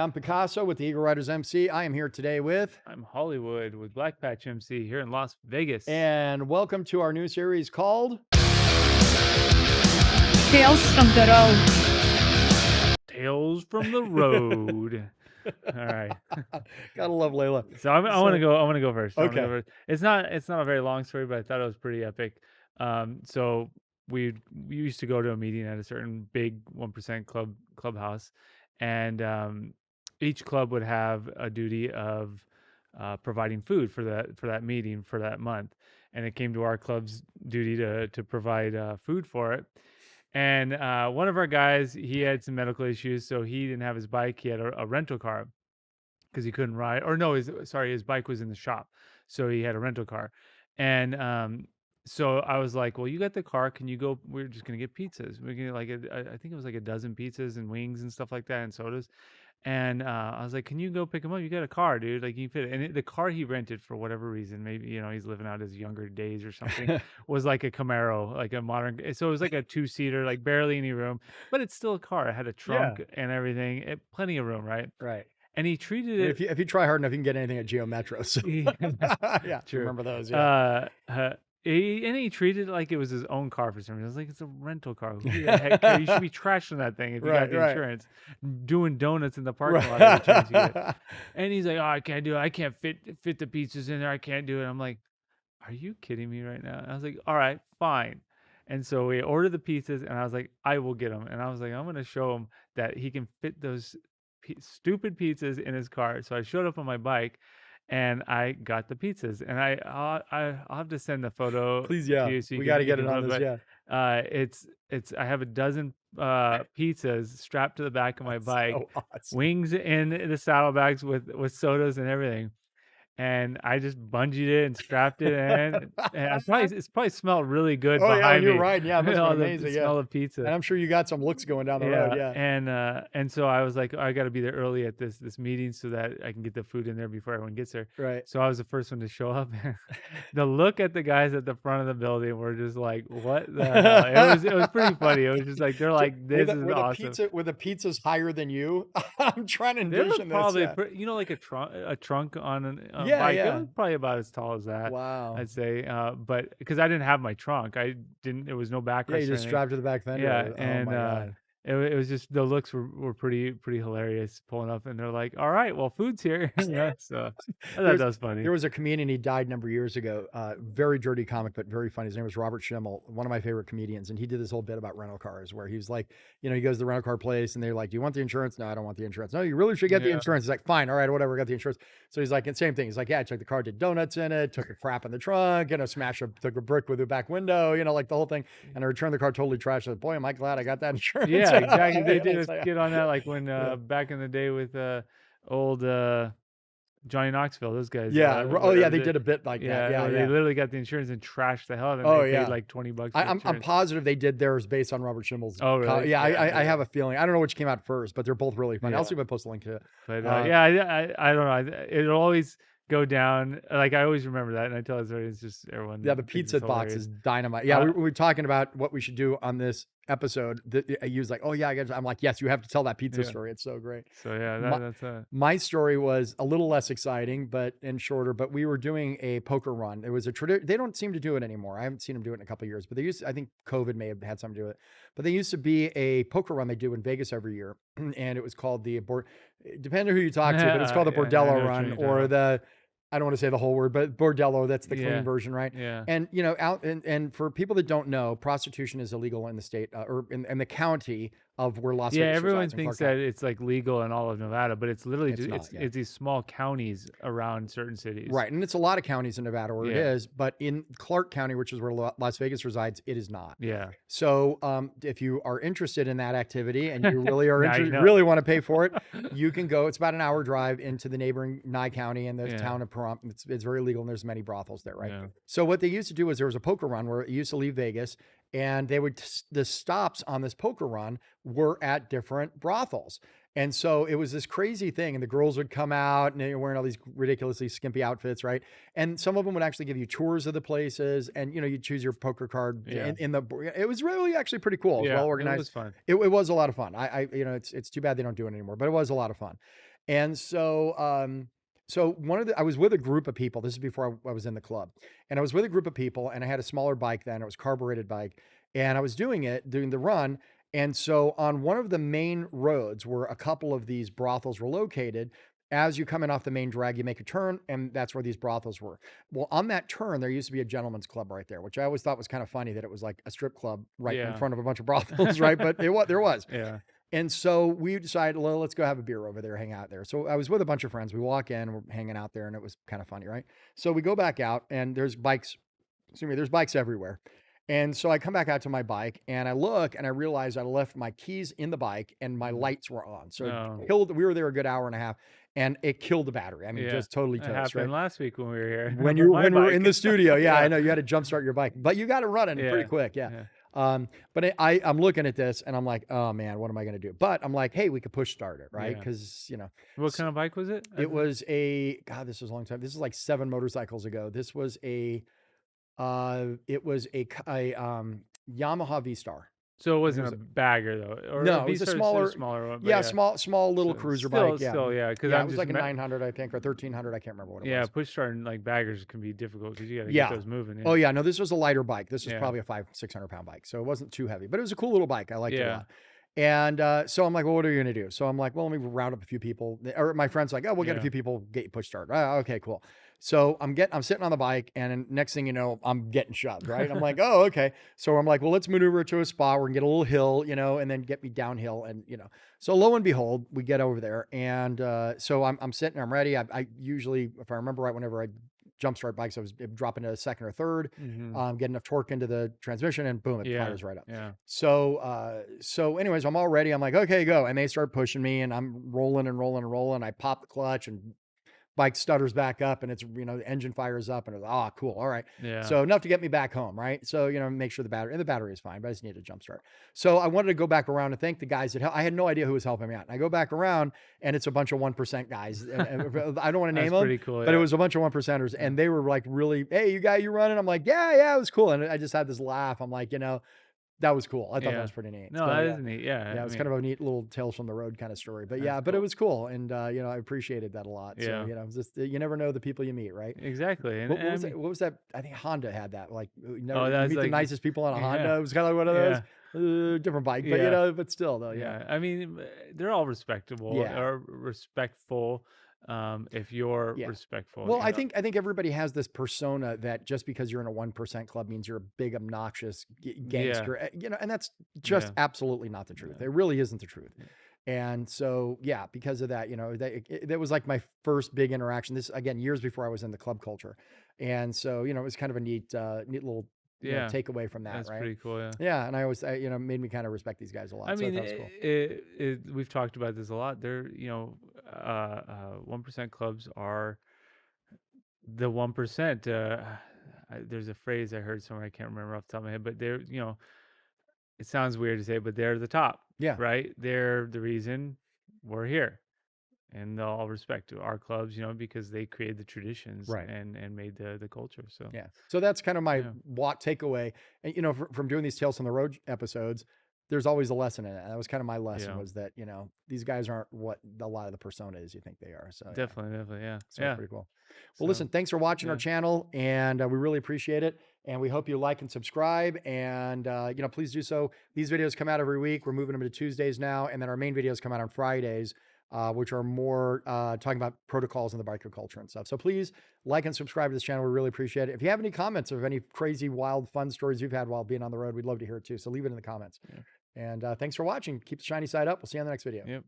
I'm Picasso with the Eagle Riders MC. I am here today with... I'm Hollywood with Black Patch MC here in Las Vegas. And welcome to our new series called... Tales from the Road. Tales from the Road. All right. Gotta love Layla. So I want to go first. Okay. It's not a very long story, but I thought it was pretty epic. So we used to go to a meeting at a certain big 1% clubhouse, and each club would have a duty of providing food for that meeting for that month, and it came to our club's duty to provide food for it. And one of our guys, he had some medical issues, so he didn't have his bike. He had a rental car because he couldn't ride. Or no, his bike was in the shop, so he had a rental car. And so I was like, well, you got the car. Can you go? We're just going to get pizzas. We're going to I think it was like a dozen pizzas and wings and stuff like that and sodas. And I was like, can you go pick him up? You got a car, dude. Like, you fit it. And the car he rented, for whatever reason, maybe, he's living out his younger days or something, was like a Camaro, like a modern. So it was like a 2-seater, like barely any room, but it's still a car. It had a trunk and everything, plenty of room, right? Right. And he treated it. If you try hard enough, you can get anything at Geo Metro. So. Yeah, true. Remember those? Yeah. He treated it like it was his own car for some reason. I was like, it's a rental car. Who the heck cares? You should be trashing that thing if you got the insurance. Doing donuts in the parking lot every chance you get. And he's like, oh, I can't do it. I can't fit the pizzas in there. I can't do it. I'm like, are you kidding me right now? And I was like, all right, fine. And so we ordered the pizzas, and I was like, I will get them. And I was like, I'm going to show him that he can fit those stupid pizzas in his car. So I showed up on my bike, and I got the pizzas, and I'll have to send the photo. Please, yeah. To you so we got to get it on this, yeah. It's I have a dozen pizzas strapped to the back of my bike, so awesome. Wings in the saddlebags with sodas and everything. And I just bungeed it and strapped it in, and it's probably smelled really good behind me. You're right. Yeah, it must be amazing. The smell of pizza. And I'm sure you got some looks going down the road. Yeah. And so I was like, I got to be there early at this meeting so that I can get the food in there before everyone gets there. Right. So I was the first one to show up. The look at the guys at the front of the building were just like, what the hell? It was pretty funny. It was just like, they're like, this is awesome. Were the pizzas higher than you? I'm trying to envision this. Probably, like a trunk on a bike. It was probably about as tall as that. Wow. I'd say, but because I didn't have my trunk, it was no backrest. Yeah, you just strapped to the back fender. Yeah, oh and my God. It was just, the looks were pretty hilarious pulling up, and they're like, all right, well, food's here. Yeah, so I thought that was funny. There was a comedian, he died a number of years ago, very dirty comic, but very funny. His name was Robert Schimmel, one of my favorite comedians. And he did this whole bit about rental cars where he was like, he goes to the rental car place and they're like, do you want the insurance? No, I don't want the insurance. No, you really should get the insurance. He's like, fine. All right, whatever. Got the insurance. So he's like, and same thing. He's like, yeah, I took the car, did donuts in it, took a crap in the trunk, took a brick with the back window, like the whole thing. And I returned the car totally trashed. I said, boy, am I glad I got that insurance. Yeah, exactly. They did a skit on that, like when back in the day with old Johnny Knoxville, those guys. Yeah. They did a bit like that. Yeah. They literally got the insurance and trashed the hell out of it. They paid like $20. I'm positive they did theirs based on Robert Schimmel's. Oh, really? Yeah, I have a feeling. I don't know which came out first, but they're both really funny. I'll see if I post a link to it. But I don't know. It'll always go down. Like, I always remember that, and I tell it, it's just everyone. Yeah, the pizza box is dynamite. Yeah, we were talking about what we should do on this episode. He was like, oh yeah, I'm like, yes, you have to tell that pizza story. It's so great. So yeah, that's my story was a little less exciting, and shorter. But we were doing a poker run. It was a tradition. They don't seem to do it anymore. I haven't seen them do it in a couple of years, but they used. I think COVID may have had something to do with it. But they used to be a poker run they do in Vegas every year, and it was called the depending on who you talk to, but it's called the Bordello Run or the. I don't want to say the whole word, but bordello, that's the clean version, right? Yeah. And, and for people that don't know, prostitution is illegal in the state or in the county of where Las Vegas. Yeah, everyone thinks that it's like legal in all of Nevada, but it's literally it's these small counties around certain cities. Right, and it's a lot of counties in Nevada where it is, but in Clark County, which is where Las Vegas resides, it is not. Yeah. So if you are interested in that activity and you really are really want to pay for it, you can go. It's about an hour drive into the neighboring Nye County and the town of Pahrump. It's very legal, and there's many brothels there, right? Yeah. So what they used to do was there was a poker run where it used to leave Vegas, and the stops on this poker run were at different brothels. And so it was this crazy thing, and the girls would come out and they're wearing all these ridiculously skimpy outfits, right? And some of them would actually give you tours of the places, and you choose your poker card in the. It was really actually pretty cool. It was well organized. It was fun. It was a lot of fun. It's too bad they don't do it anymore, but it was a lot of fun. And so, so I was with a group of people. This is before I was in the club, and I was with a group of people, and I had a smaller bike then. It was a carbureted bike, and I was doing the run. And so on one of the main roads where a couple of these brothels were located, as you come in off the main drag, you make a turn, and that's where these brothels were. Well, on that turn, there used to be a gentleman's club right there, which I always thought was kind of funny that it was like a strip club right in front of a bunch of brothels, right? But there was. Yeah. And so we decided, well, let's go have a beer over there, hang out there. So I was with a bunch of friends. We walk in, we're hanging out there, and it was kind of funny, right? So we go back out, and there's bikes everywhere. And so I come back out to my bike, and I look, and I realize I left my keys in the bike, and my lights were on. So we were there a good hour and a half, and it killed the battery. I mean, just totally toast. It happened last week when we were here. When we were in the studio, I know you had to jumpstart your bike, but you got it running pretty quick, But I'm looking at this, and I'm like, oh man, what am I going to do? But I'm like, hey, we could push start it, right? Because what kind of bike was it? It was this was a long time. This is like 7 motorcycles ago. This was a Yamaha V-Star. So it wasn't a bagger though, or no, it was a smaller one. Yeah, small little cruiser bike. Still, because it was like a 900, I think, or 1300. I can't remember what it was. Yeah, push starting like baggers can be difficult because you got to get those moving. Oh yeah, no, this was a lighter bike. This was probably a 500-600 pound bike, so it wasn't too heavy, but it was a cool little bike. I liked it a lot. And so I'm like, well, what are you going to do? So I'm like, well, let me round up a few people. Or my friend's like, oh, we'll get a few people, get you push start. Oh, okay, cool. So I'm sitting on the bike, and next thing you know, I'm getting shoved, right? I'm like, oh, okay. So I'm like, well, let's maneuver to a spot where we can get a little hill, and then get me downhill. And, so lo and behold, we get over there. And so I'm sitting, I'm ready. I usually, if I remember right, whenever I jumpstart bikes, I was dropping to a second or third, get enough torque into the transmission, and boom, it fires right up. Yeah. So anyways, I'm all ready. I'm like, okay, go. And they start pushing me, and I'm rolling and rolling and rolling. I pop the clutch, and bike stutters back up, and it's, the engine fires up, and it's, cool. All right. Yeah. So enough to get me back home. Right. So, make sure the battery is fine, but I just need a jump start. So I wanted to go back around and thank the guys that I had no idea who was helping me out. And I go back around, and it's a bunch of 1% guys. And I don't want to name them, pretty cool, but it was a bunch of 1%ers, and they were like, really, hey, you running? I'm like, yeah, it was cool. And I just had this laugh. I'm like, that was cool. I thought that was pretty neat. No, that is neat. Yeah. Yeah, it was kind of a neat little Tales from the Road kind of story. But but it was cool. And, I appreciated that a lot. Yeah. So, you never know the people you meet, right? Exactly. And what was that? I think Honda had that. Like, you meet like, the nicest people on a Honda. It was kind of like one of those. Different bike, but, but still, though, I mean, they're all respectable or respectful. If you're respectful. Well, I think everybody has this persona that just because you're in a 1% club means you're a big, obnoxious gangster, and that's just absolutely not the truth. It really isn't the truth. And so, because of that, that was like my first big interaction. This, again, years before I was in the club culture. And so, it was kind of a neat little take away from that. That's right? pretty cool. Yeah. And I always, made me kind of respect these guys a lot. I mean, so that was cool. We've talked about this a lot. They're, 1% clubs are the 1%. There's a phrase I heard somewhere, I can't remember off the top of my head, but they're, it sounds weird to say, but they're the top. Yeah. Right. They're the reason we're here. And they'll all respect to our clubs, because they created the traditions and made the culture. So so that's kind of my takeaway. And from doing these Tales on the Road episodes, there's always a lesson in it. That was kind of my lesson, was that these guys aren't what a lot of the persona is you think they are. So definitely, so it's pretty cool. Well, listen, thanks for watching our channel, and we really appreciate it. And we hope you like and subscribe, and please do so. These videos come out every week. We're moving them to Tuesdays now, and then our main videos come out on Fridays, which are more talking about protocols in the biker culture and stuff. So please like and subscribe to this channel. We really appreciate it. If you have any comments of any crazy, wild, fun stories you've had while being on the road, we'd love to hear it too. So leave it in the comments. And thanks for watching. Keep the shiny side up. We'll see you on the next video. Yep.